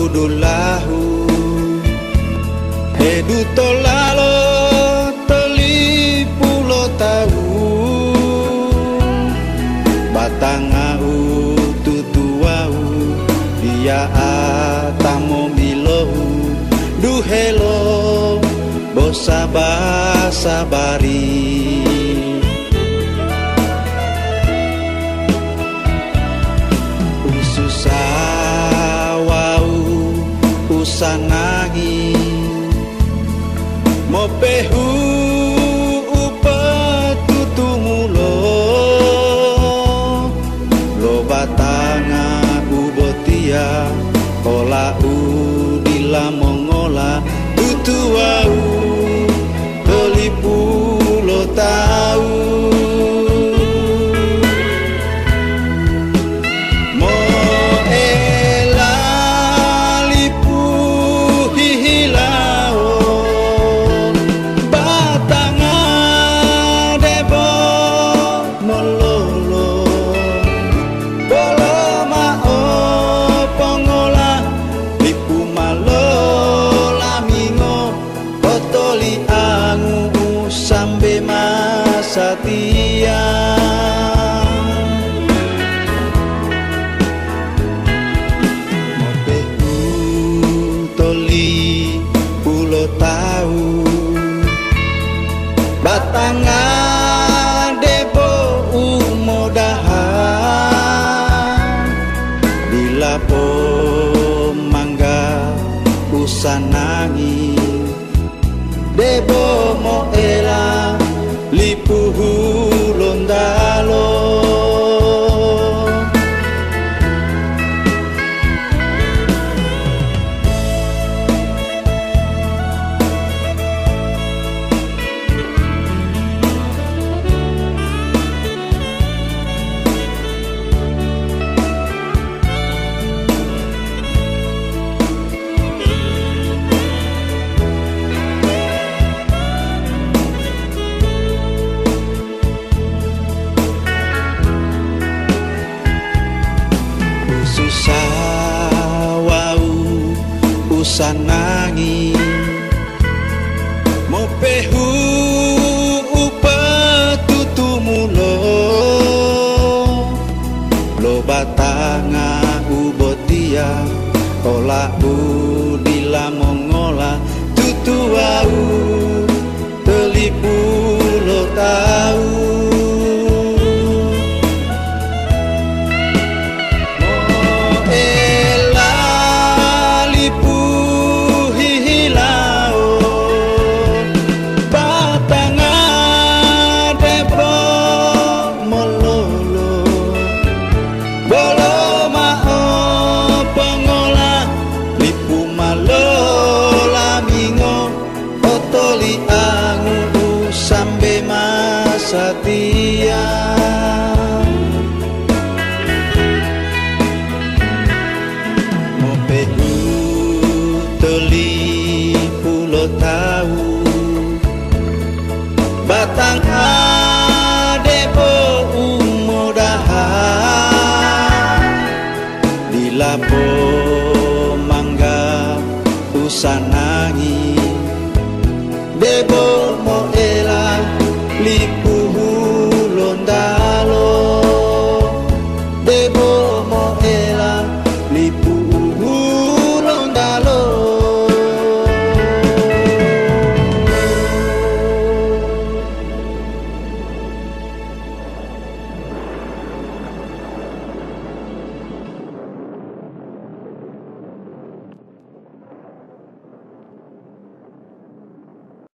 kudulahu Edu tolalo teli pulo tahu Batangau tutuau dia atamo milohu Duhelo bosa basabari Ususawau usanagi Mopehu upatutumulo Lo batanga ubotia Ola udila mongola Tutuau Telipulo tau Satia Mopehu toli pulo tau Batanga debo umodaha Dilapo mangga usanangi Debo mo ela lipuhu londalo Susawau usanangi Mopehu upatutumulo Lo batanga ubotia Ola udila mongola Tutuau telipulo tau Satia Mopehu teli pulo tau Batang adebo umodaha Dilapo mangga usana